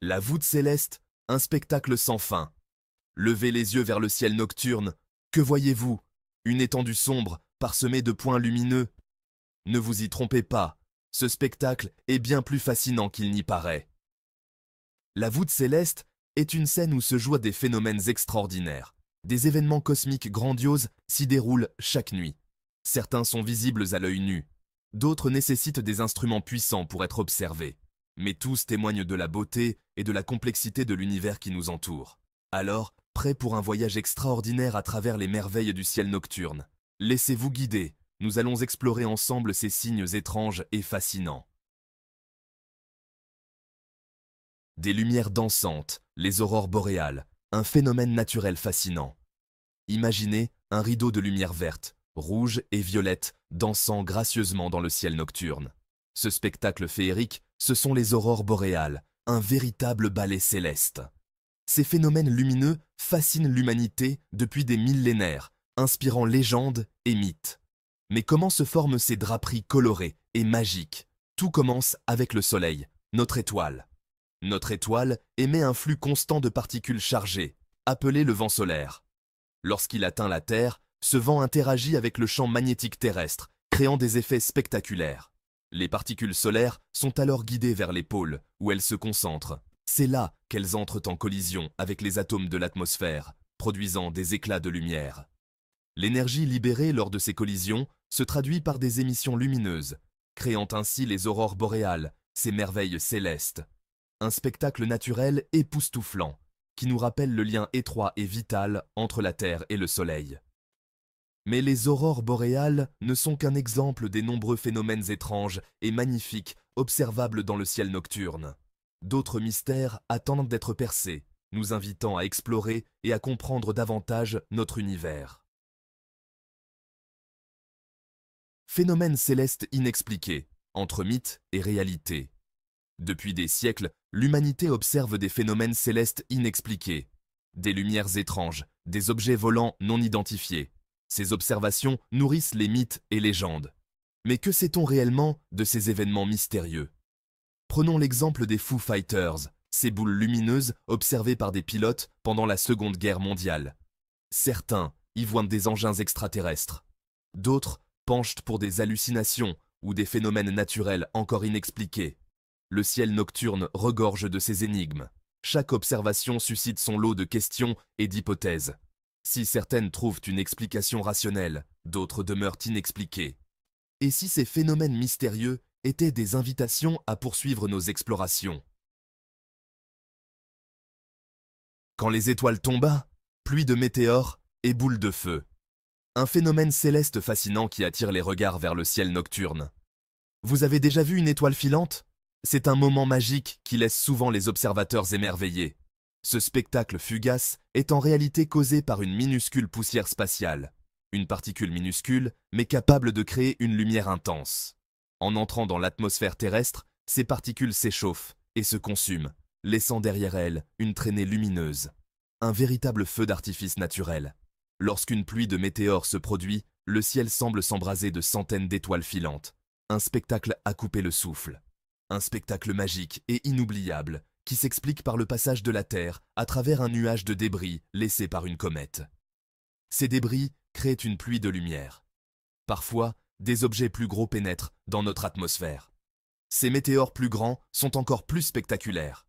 La voûte céleste, un spectacle sans fin. Levez les yeux vers le ciel nocturne. Que voyez-vous? Une étendue sombre, parsemée de points lumineux. Ne vous y trompez pas, ce spectacle est bien plus fascinant qu'il n'y paraît. La voûte céleste est une scène où se jouent des phénomènes extraordinaires. Des événements cosmiques grandioses s'y déroulent chaque nuit. Certains sont visibles à l'œil nu, d'autres nécessitent des instruments puissants pour être observés. Mais tous témoignent de la beauté et de la complexité de l'univers qui nous entoure. Alors, prêt pour un voyage extraordinaire à travers les merveilles du ciel nocturne. Laissez-vous guider, nous allons explorer ensemble ces signes étranges et fascinants. Des lumières dansantes, les aurores boréales, un phénomène naturel fascinant. Imaginez un rideau de lumière verte, rouge et violette dansant gracieusement dans le ciel nocturne. Ce spectacle féerique, ce sont les aurores boréales, un véritable ballet céleste. Ces phénomènes lumineux fascinent l'humanité depuis des millénaires, inspirant légendes et mythes. Mais comment se forment ces draperies colorées et magiques? Tout commence avec le Soleil, notre étoile. Notre étoile émet un flux constant de particules chargées, appelé le vent solaire. Lorsqu'il atteint la Terre, ce vent interagit avec le champ magnétique terrestre, créant des effets spectaculaires. Les particules solaires sont alors guidées vers les pôles, où elles se concentrent. C'est là qu'elles entrent en collision avec les atomes de l'atmosphère, produisant des éclats de lumière. L'énergie libérée lors de ces collisions se traduit par des émissions lumineuses, créant ainsi les aurores boréales, ces merveilles célestes. Un spectacle naturel époustouflant, qui nous rappelle le lien étroit et vital entre la Terre et le Soleil. Mais les aurores boréales ne sont qu'un exemple des nombreux phénomènes étranges et magnifiques observables dans le ciel nocturne. D'autres mystères attendent d'être percés, nous invitant à explorer et à comprendre davantage notre univers. Phénomènes célestes inexpliqués, entre mythe et réalité. Depuis des siècles, l'humanité observe des phénomènes célestes inexpliqués, des lumières étranges, des objets volants non identifiés. Ces observations nourrissent les mythes et légendes. Mais que sait-on réellement de ces événements mystérieux? Prenons l'exemple des Foo Fighters, ces boules lumineuses observées par des pilotes pendant la Seconde Guerre mondiale. Certains y voient des engins extraterrestres. D'autres penchent pour des hallucinations ou des phénomènes naturels encore inexpliqués. Le ciel nocturne regorge de ces énigmes. Chaque observation suscite son lot de questions et d'hypothèses. Si certaines trouvent une explication rationnelle, d'autres demeurent inexpliquées. Et si ces phénomènes mystérieux étaient des invitations à poursuivre nos explorations? Quand les étoiles tombent, pluie de météores et boules de feu. Un phénomène céleste fascinant qui attire les regards vers le ciel nocturne. Vous avez déjà vu une étoile filante? C'est un moment magique qui laisse souvent les observateurs émerveillés. Ce spectacle fugace est en réalité causé par une minuscule poussière spatiale. Une particule minuscule, mais capable de créer une lumière intense. En entrant dans l'atmosphère terrestre, ces particules s'échauffent et se consument, laissant derrière elles une traînée lumineuse. Un véritable feu d'artifice naturel. Lorsqu'une pluie de météores se produit, le ciel semble s'embraser de centaines d'étoiles filantes. Un spectacle à couper le souffle. Un spectacle magique et inoubliable, qui s'explique par le passage de la Terre à travers un nuage de débris laissé par une comète. Ces débris créent une pluie de lumière. Parfois, des objets plus gros pénètrent dans notre atmosphère. Ces météores plus grands sont encore plus spectaculaires.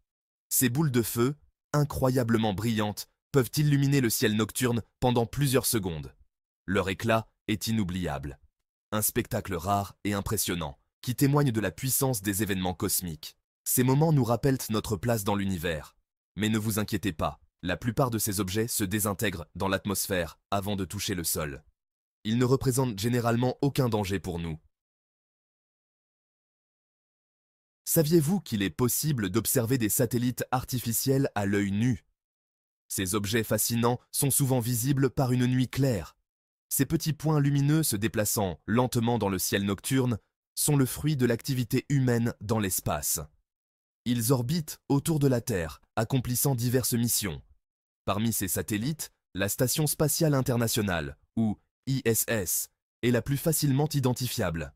Ces boules de feu, incroyablement brillantes, peuvent illuminer le ciel nocturne pendant plusieurs secondes. Leur éclat est inoubliable. Un spectacle rare et impressionnant, qui témoigne de la puissance des événements cosmiques. Ces moments nous rappellent notre place dans l'univers. Mais ne vous inquiétez pas, la plupart de ces objets se désintègrent dans l'atmosphère avant de toucher le sol. Ils ne représentent généralement aucun danger pour nous. Saviez-vous qu'il est possible d'observer des satellites artificiels à l'œil nu? Ces objets fascinants sont souvent visibles par une nuit claire. Ces petits points lumineux se déplaçant lentement dans le ciel nocturne sont le fruit de l'activité humaine dans l'espace. Ils orbitent autour de la Terre, accomplissant diverses missions. Parmi ces satellites, la Station spatiale internationale, ou ISS, est la plus facilement identifiable.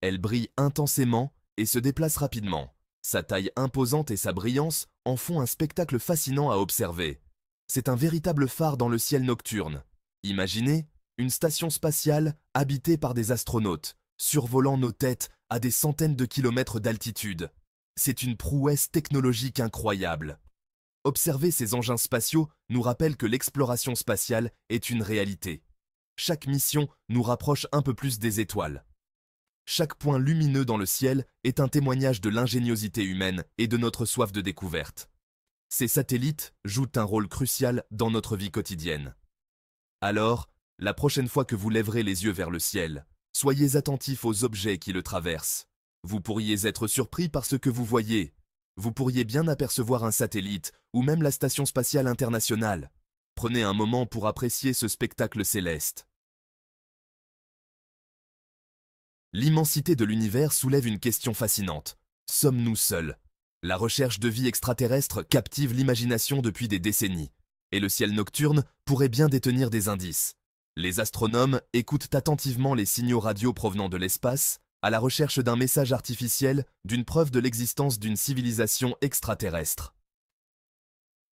Elle brille intensément et se déplace rapidement. Sa taille imposante et sa brillance en font un spectacle fascinant à observer. C'est un véritable phare dans le ciel nocturne. Imaginez une station spatiale habitée par des astronautes, survolant nos têtes à des centaines de kilomètres d'altitude. C'est une prouesse technologique incroyable. Observer ces engins spatiaux nous rappelle que l'exploration spatiale est une réalité. Chaque mission nous rapproche un peu plus des étoiles. Chaque point lumineux dans le ciel est un témoignage de l'ingéniosité humaine et de notre soif de découverte. Ces satellites jouent un rôle crucial dans notre vie quotidienne. Alors, la prochaine fois que vous lèverez les yeux vers le ciel, soyez attentifs aux objets qui le traversent. Vous pourriez être surpris par ce que vous voyez. Vous pourriez bien apercevoir un satellite ou même la Station spatiale internationale. Prenez un moment pour apprécier ce spectacle céleste. L'immensité de l'univers soulève une question fascinante. Sommes-nous seuls? La recherche de vie extraterrestre captive l'imagination depuis des décennies. Et le ciel nocturne pourrait bien détenir des indices. Les astronomes écoutent attentivement les signaux radio provenant de l'espace, à la recherche d'un message artificiel, d'une preuve de l'existence d'une civilisation extraterrestre.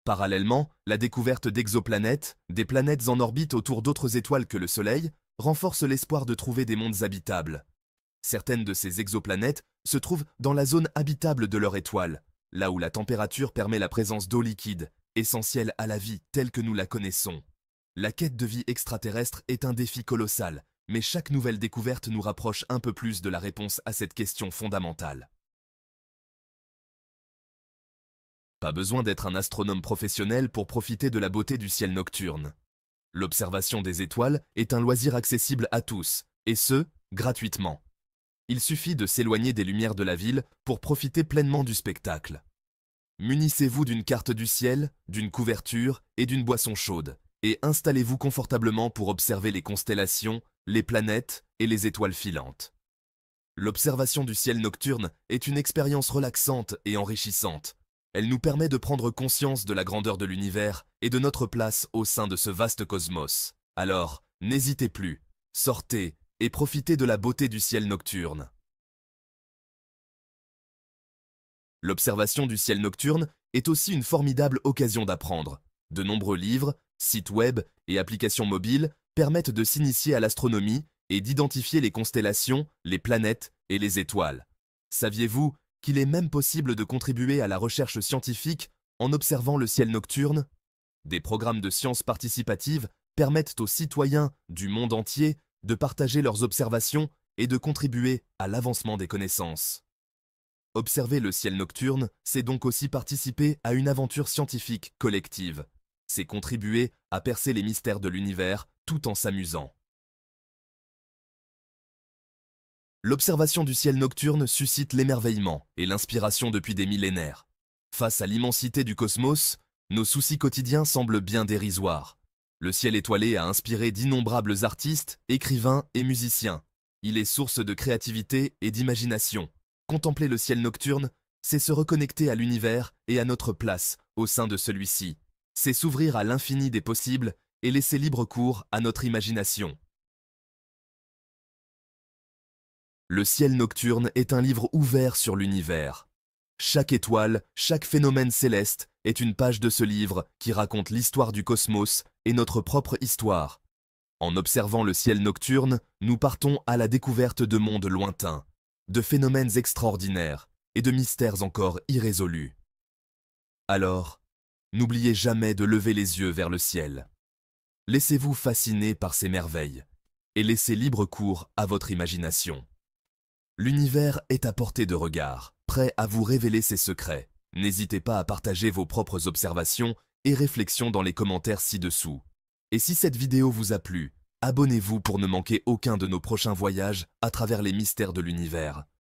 Parallèlement, la découverte d'exoplanètes, des planètes en orbite autour d'autres étoiles que le Soleil, renforce l'espoir de trouver des mondes habitables. Certaines de ces exoplanètes se trouvent dans la zone habitable de leur étoile, là où la température permet la présence d'eau liquide, essentielle à la vie telle que nous la connaissons. La quête de vie extraterrestre est un défi colossal, mais chaque nouvelle découverte nous rapproche un peu plus de la réponse à cette question fondamentale. Pas besoin d'être un astronome professionnel pour profiter de la beauté du ciel nocturne. L'observation des étoiles est un loisir accessible à tous, et ce, gratuitement. Il suffit de s'éloigner des lumières de la ville pour profiter pleinement du spectacle. Munissez-vous d'une carte du ciel, d'une couverture et d'une boisson chaude, et installez-vous confortablement pour observer les constellations, les planètes et les étoiles filantes. L'observation du ciel nocturne est une expérience relaxante et enrichissante. Elle nous permet de prendre conscience de la grandeur de l'univers et de notre place au sein de ce vaste cosmos. Alors, n'hésitez plus, sortez et profitez de la beauté du ciel nocturne. L'observation du ciel nocturne est aussi une formidable occasion d'apprendre. De nombreux livres, sites web et applications mobiles permettent de s'initier à l'astronomie et d'identifier les constellations, les planètes et les étoiles. Saviez-vous qu'il est même possible de contribuer à la recherche scientifique en observant le ciel nocturne? Des programmes de sciences participatives permettent aux citoyens du monde entier de partager leurs observations et de contribuer à l'avancement des connaissances. Observer le ciel nocturne, c'est donc aussi participer à une aventure scientifique collective. C'est contribuer à percer les mystères de l'univers tout en s'amusant. L'observation du ciel nocturne suscite l'émerveillement et l'inspiration depuis des millénaires. Face à l'immensité du cosmos, nos soucis quotidiens semblent bien dérisoires. Le ciel étoilé a inspiré d'innombrables artistes, écrivains et musiciens. Il est source de créativité et d'imagination. Contempler le ciel nocturne, c'est se reconnecter à l'univers et à notre place au sein de celui-ci. C'est s'ouvrir à l'infini des possibles et laisser libre cours à notre imagination. Le ciel nocturne est un livre ouvert sur l'univers. Chaque étoile, chaque phénomène céleste est une page de ce livre qui raconte l'histoire du cosmos et notre propre histoire. En observant le ciel nocturne, nous partons à la découverte de mondes lointains, de phénomènes extraordinaires et de mystères encore irrésolus. Alors, n'oubliez jamais de lever les yeux vers le ciel. Laissez-vous fasciner par ces merveilles et laissez libre cours à votre imagination. L'univers est à portée de regard, prêt à vous révéler ses secrets. N'hésitez pas à partager vos propres observations et réflexions dans les commentaires ci-dessous. Et si cette vidéo vous a plu, abonnez-vous pour ne manquer aucun de nos prochains voyages à travers les mystères de l'univers.